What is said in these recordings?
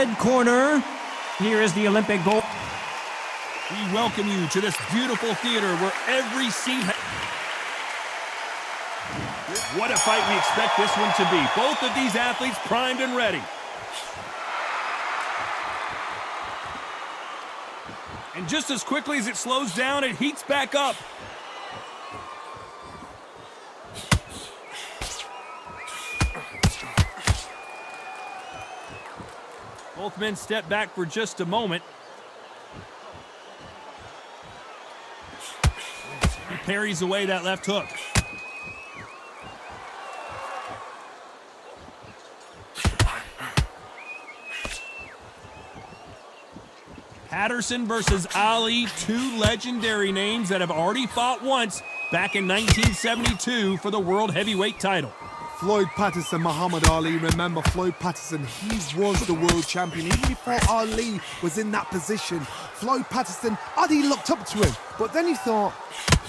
red corner, here is the Olympic gold. We welcome you to this beautiful theater where every seat... What a fight we expect this one to be. Both of these athletes primed and ready. And just as quickly as it slows down, it heats back up. Both men step back for just a moment. He parries away that left hook. Patterson versus Ali, two legendary names that have already fought once back in 1972 for the World Heavyweight title. Floyd Patterson, Muhammad Ali. Remember, Floyd Patterson, he was the world champion. Even before Ali was in that position, Floyd Patterson, Ali looked up to him. But then he thought,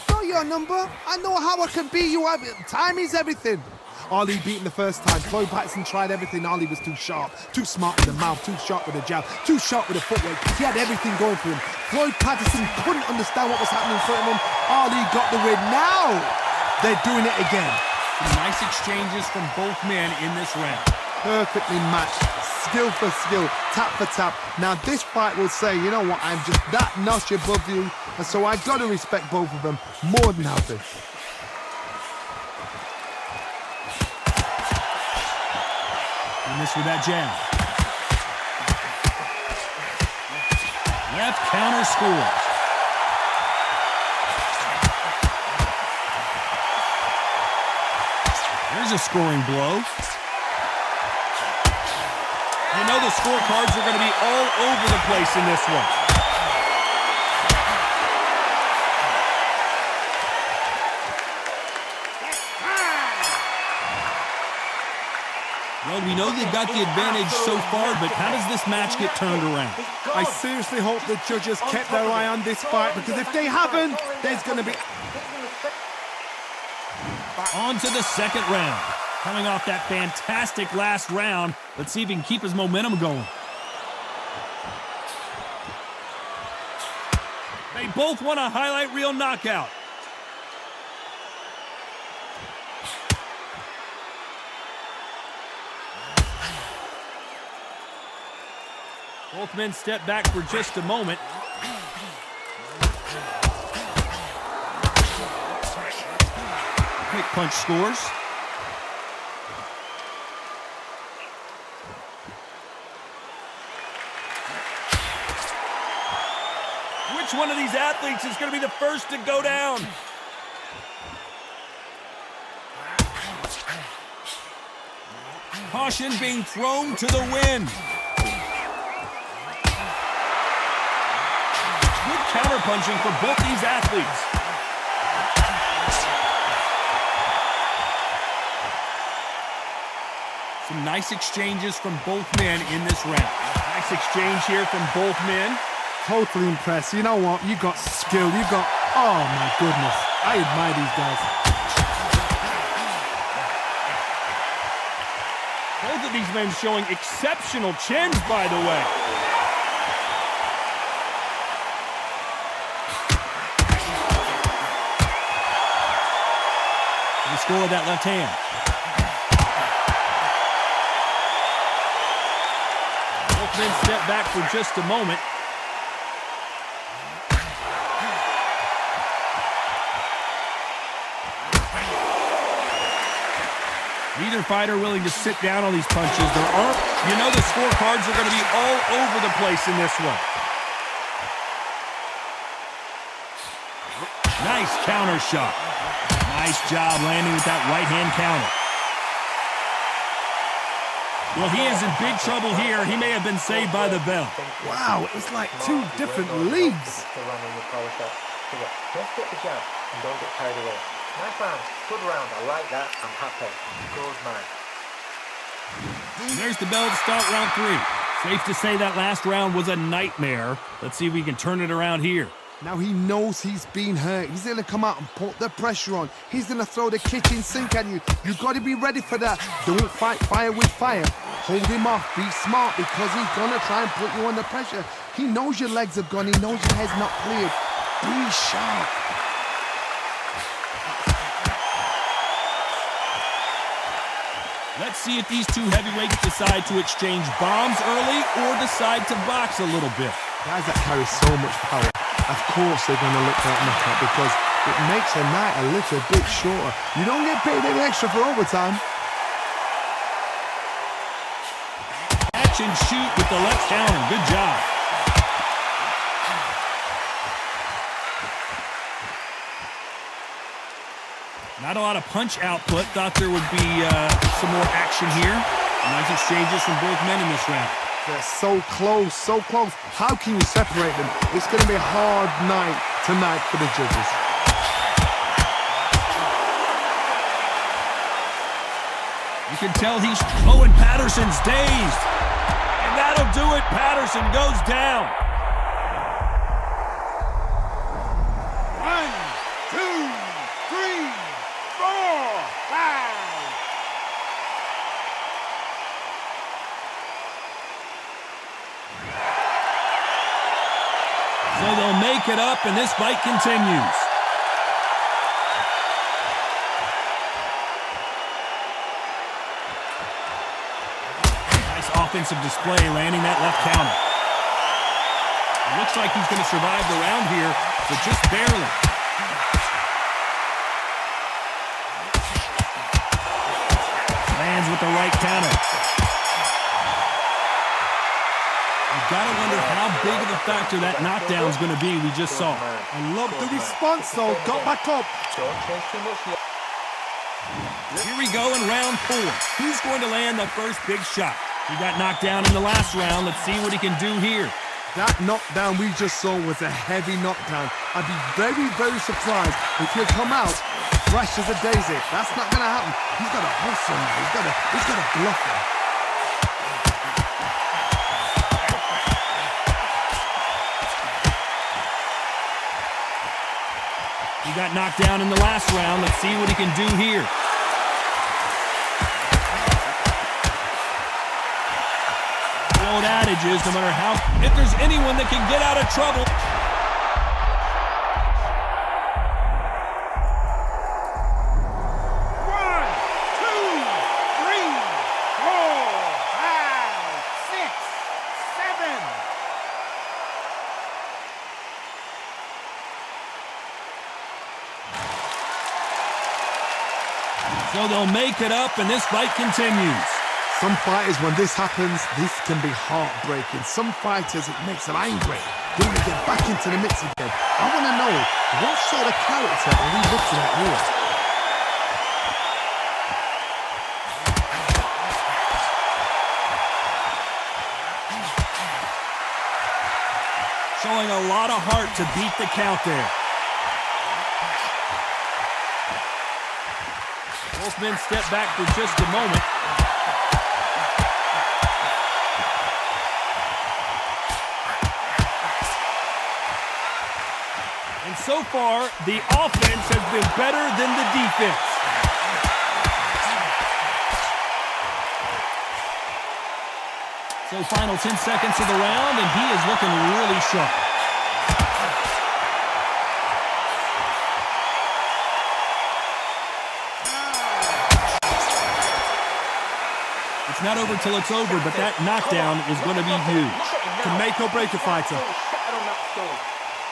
know your number. I know how I can beat you. Time is everything. Ali beat him the first time. Floyd Patterson tried everything. Ali was too sharp, too smart with the mouth, too sharp with the jab, too sharp with the footwork. He had everything going for him. Floyd Patterson couldn't understand what was happening in front of him. Ali got the win. Now they're doing it again. Some nice exchanges from both men in this round. Perfectly matched, skill for skill, tap for tap. Now this fight will say, you know what, I'm just that notch above you, and so I got to respect both of them more than happy. And this with that jab. Left counter scores. There's a scoring blow. You know the scorecards are going to be all over the place in this one. Well, we know they've got the advantage so far, but how does this match get turned around? I seriously hope the judges kept their eye on this fight, because if they haven't, there's going to be... On to the second round. Coming off that fantastic last round, let's see if he can keep his momentum going. They both want a highlight reel knockout. Both men step back for just a moment. Quick punch scores. Which one of these athletes is going to be the first to go down? Caution being thrown to the wind. Good counterpunching for both these athletes. Some nice exchanges from both men in this round. Nice exchange here from both men. Totally impressed. You know what? You got skill. You got... Oh, my goodness. I admire these guys. Both of these men showing exceptional chins, by the way. The score of that left hand. Both men step back for just a moment. Neither fighter willing to sit down on these punches. There aren't. You know the scorecards are going to be all over the place in this one. Nice counter shot. Nice job landing with that right hand counter. Well, he is in big trouble here. He may have been saved by the bell. Wow, it's like two different leagues. Don't skip the jab and don't get carried away. Nice round, good round, I like that, I'm happy. Good man. There's the bell to start round 3. Safe to say that last round was a nightmare. Let's see if we can turn it around here. Now he knows he's been hurt. He's going to come out and put the pressure on. He's going to throw the kitchen sink at you. You've got to be ready for that. Don't fight fire with fire. Hold him off. Be smart because he's going to try and put you under pressure. He knows your legs have gone. He knows your head's not cleared. Be sharp. Let's see if these two heavyweights decide to exchange bombs early or decide to box a little bit. Guys that carry so much power, of course they're going to look for that knockout because it makes a night a little bit shorter. You don't get paid any extra for overtime. Catch and shoot with the left counter. Good job. Not a lot of punch output. Thought there would be some more action here. Nice exchanges from both men in this round. They're so close, so close. How can you separate them? It's going to be a hard night tonight for the judges. You can tell he's... Oh, and Patterson's dazed. And that'll do it. Patterson goes down. 1, 2, 3, 4, 5. So they'll make it up, and this fight continues. Nice offensive display, landing that left counter. It looks like he's going to survive the round here, but just barely. Lands with the right counter. You've got to wonder how big of a factor that knockdown is going to be we just saw. I love the response, though. Got back up. Don't chase too much yet. Here we go in round 4. Who's going to land the first big shot? He got knocked down in the last round. Let's see what he can do here. That knockdown we just saw was a heavy knockdown. I'd be very, very surprised if he'll come out fresh as a daisy. That's not going to happen. He's got to hustle now. He's got to bluff him. He got knocked down in the last round. Let's see what he can do here. The old adage is, no matter how, if there's anyone that can get out of trouble. 1, 2, 3, 4, 5, 6, 7. So they'll make it up, and this fight continues. Some fighters, when this happens, this can be heartbreaking. Some fighters, it makes them angry. They want to get back into the mix again. I want to know, what sort of character are we looking at here? Showing a lot of heart to beat the count there. Both men step back for just a moment. And so far, the offense has been better than the defense. So final 10 seconds of the round, and he is looking really sharp. It's not over till it's over, but that knockdown is going to be huge. Can make or break a fighter.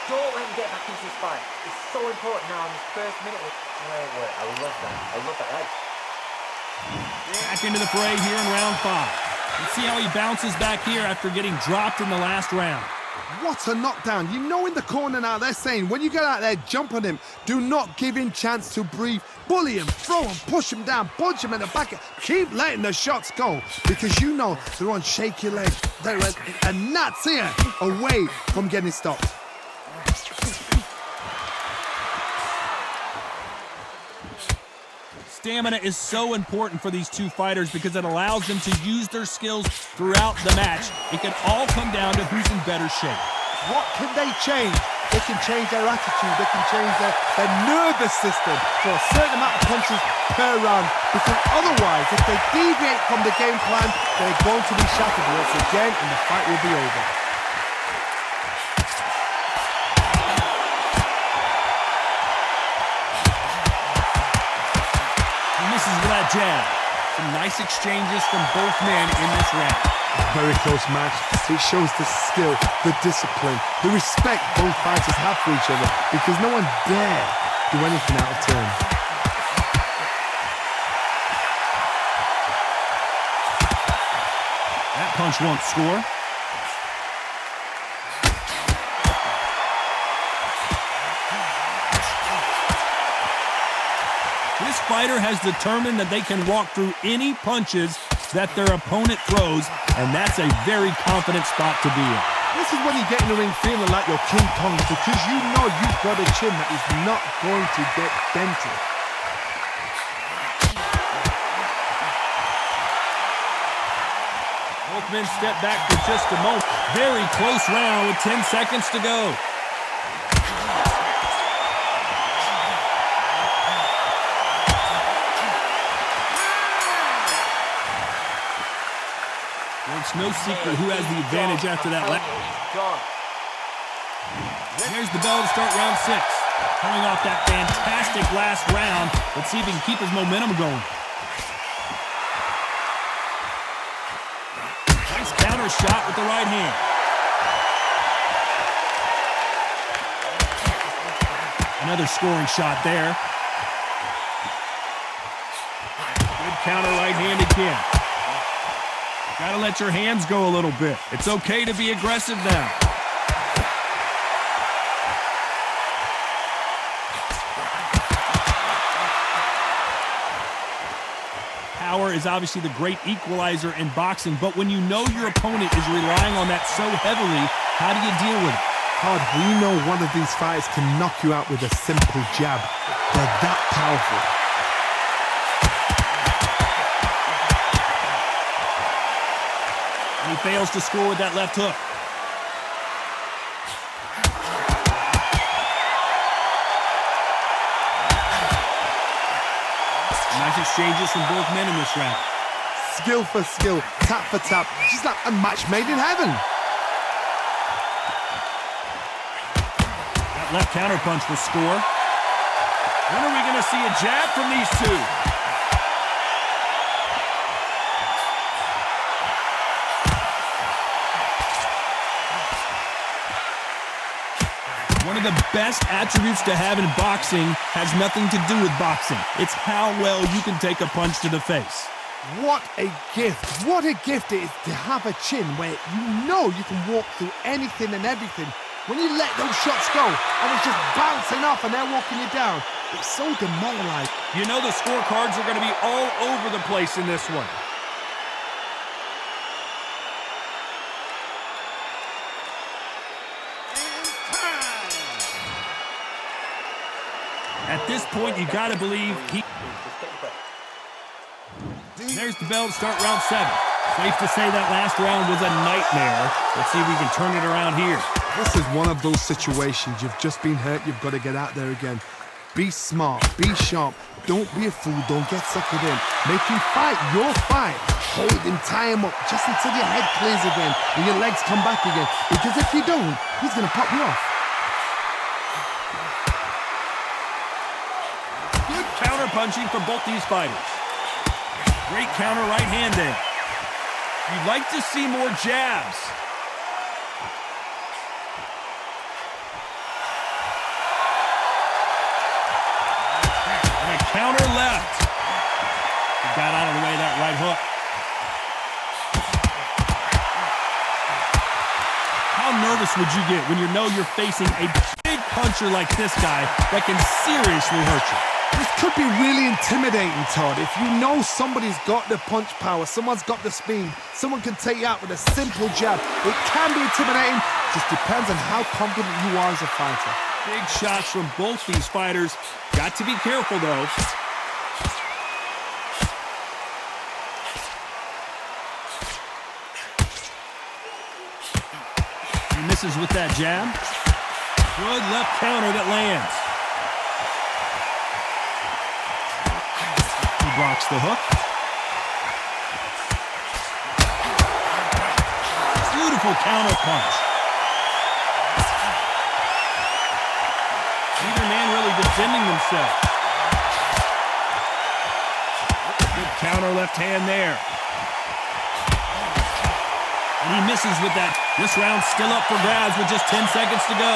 Don't let him get back into this fight. It's so important now in this first minute. Wait. I love that. I love that. Back into the fray here in round 5. Let's see how he bounces back here after getting dropped in the last round. What a knockdown. You know in the corner now they're saying, when you get out there, jump on him. Do not give him chance to breathe. Bully him, throw him, push him down, punch him in the back. Keep letting the shots go because you know they're on shaky legs. They're a gnat's ear away from getting stopped. Stamina is so important for these two fighters because it allows them to use their skills throughout the match. It can all come down to who's in better shape. What can they change? they can change their attitude, they can change their nervous system for a certain amount of punches per round. Because otherwise, if they deviate from the game plan, they're going to be shattered once again and the fight will be over. He misses with that jab. Some nice exchanges from both men in this round. Very close match. It shows the skill, the discipline, the respect both fighters have for each other because no one dare do anything out of turn. That punch won't score. This fighter has determined that they can walk through any punches that their opponent throws, and that's a very confident spot to be in. This is when you get in the ring feeling like you're King Kong because you know you've got a chin that is not going to get dented. Both men step back for just a moment. Very close round with 10 seconds to go. It's no secret who has the advantage after that lap. There's the bell to start round 6. Coming off that fantastic last round. Let's see if he can keep his momentum going. Nice counter shot with the right hand. Another scoring shot there. Good counter right hand again. Gotta let your hands go a little bit. It's okay to be aggressive now. Power is obviously the great equalizer in boxing, but when you know your opponent is relying on that so heavily, how do you deal with it? Todd, we know one of these fighters can knock you out with a simple jab. They're that powerful. He fails to score with that left hook. Nice exchanges from both men in this round. Skill for skill, tap for tap, just like a match made in heaven. That left counterpunch will score. When are we going to see a jab from these two? One of the best attributes to have in boxing has nothing to do with boxing. It's how well you can take a punch to the face. What a gift. What a gift it is to have a chin where you know you can walk through anything and everything. When you let those shots go and it's just bouncing off and they're walking you down, it's so demoralizing. You know the scorecards are going to be all over the place in this one. At this point, you got to believe he... There's the bell to start round 7. Safe to say that last round was a nightmare. Let's see if we can turn it around here. This is one of those situations. You've just been hurt. You've got to get out there again. Be smart. Be sharp. Don't be a fool. Don't get suckered in. Make him fight your fight. Hold him, tie him up just until your head clears again and your legs come back again. Because if you don't, he's going to pop you off. Good counter-punching from both these fighters. Great counter right hand there. You'd like to see more jabs. And a counter left. He got out of the way of that right hook. How nervous would you get when you know you're facing a big puncher like this guy that can seriously hurt you? This could be really intimidating, Todd. If you know somebody's got the punch power, someone's got the speed, someone can take you out with a simple jab. It can be intimidating. Just depends on how confident you are as a fighter. Big shots from both these fighters. Got to be careful, though. He misses with that jab. Good left counter that lands. He blocks the hook. Beautiful counter punch. Neither man really defending themselves. Good counter left hand there. And he misses with that. This round's still up for grabs with just 10 seconds to go.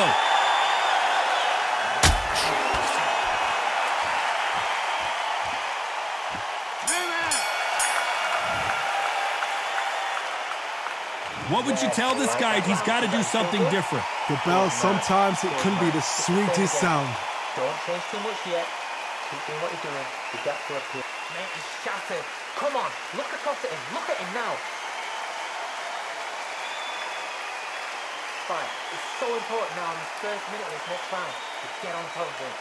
What would you tell this guy? He's got to do something different. The bell, sometimes it can be the sweetest sound. Don't change too much yet. Keep doing what you're doing. The gaps are up here. Mate, he's shattered. Come on, look across at him. Look at him now. Fine. It's so important now in this first minute of this next round to get on top of him.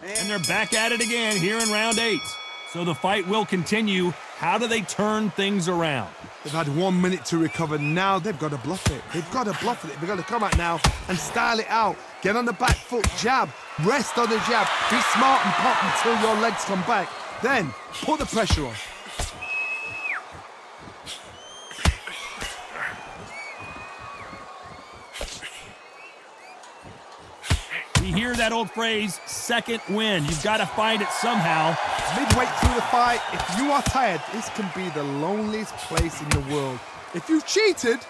And they're back at it again here in round 8. So the fight will continue. How do they turn things around? They've had 1 minute to recover. Now they've got to bluff it. They've got to bluff it. They've got to come out now and style it out. Get on the back foot, jab, rest on the jab. Be smart and pop until your legs come back. Then put the pressure on. We hear that old phrase, second win. You've got to find it somehow. Midway through the fight, if you are tired, this can be the loneliest place in the world. If you've cheated,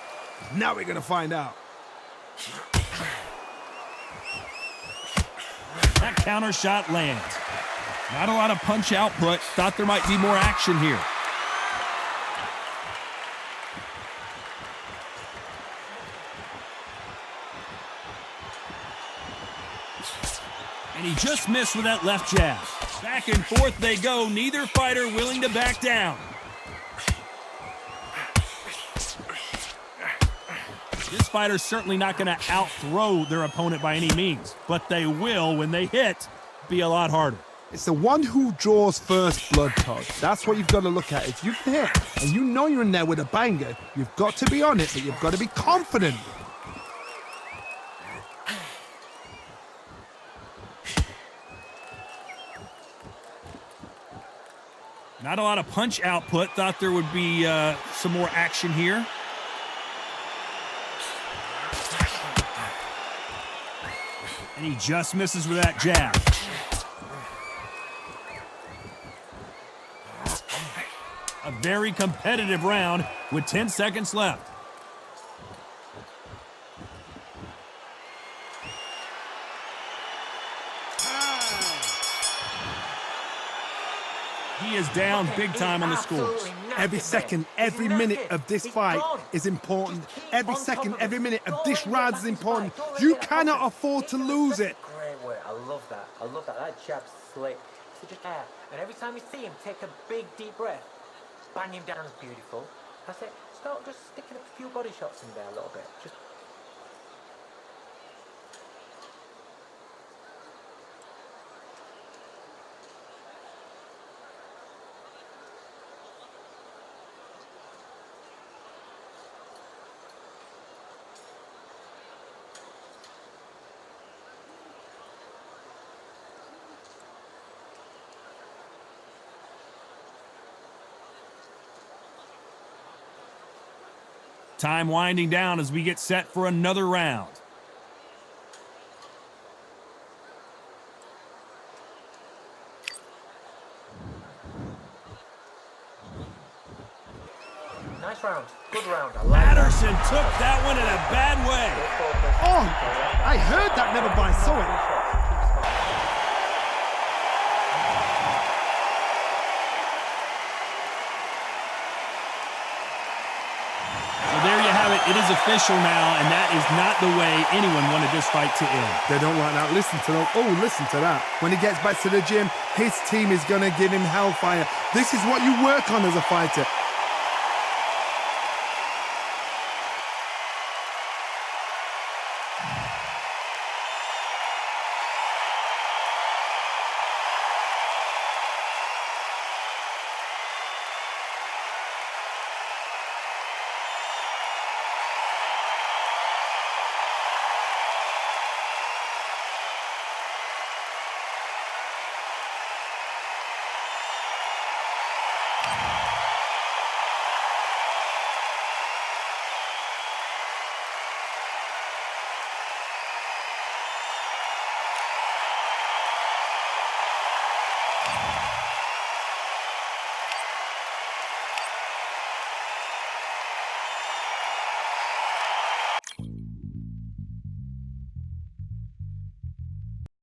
now we're going to find out. That counter shot lands. Not a lot of punch output. Thought there might be more action here. And he just missed with that left jab. Back and forth they go. Neither fighter willing to back down. This fighter's certainly not going to out-throw their opponent by any means, but they will, when they hit, be a lot harder. It's the one who draws first blood, Todd. That's what you've got to look at. If you hit and you know you're in there with a banger, you've got to be on it, but you've got to be confident. Not a lot of punch output. Thought there would be some more action here. And he just misses with that jab. A very competitive round with 10 seconds left. He is down big time on the scores. Every second, every minute of this fight is important. Every second, every minute of this round is important. You cannot afford to lose it. Great work. I love that. I love that. That jab's slick. So just air. And every time you see him, take a big, deep breath. Bang him down is beautiful. That's it. Start just sticking a few body shots in there a little bit. Just. Time winding down as we get set for another round. Nice round. Good round. I like Patterson took that one in a bad way. Oh, I heard that never, but I saw it. It is official now, and that is not the way anyone wanted this fight to end. They don't like that. Listen to them. Oh, listen to that. When he gets back to the gym, his team is going to give him hellfire. This is what you work on as a fighter.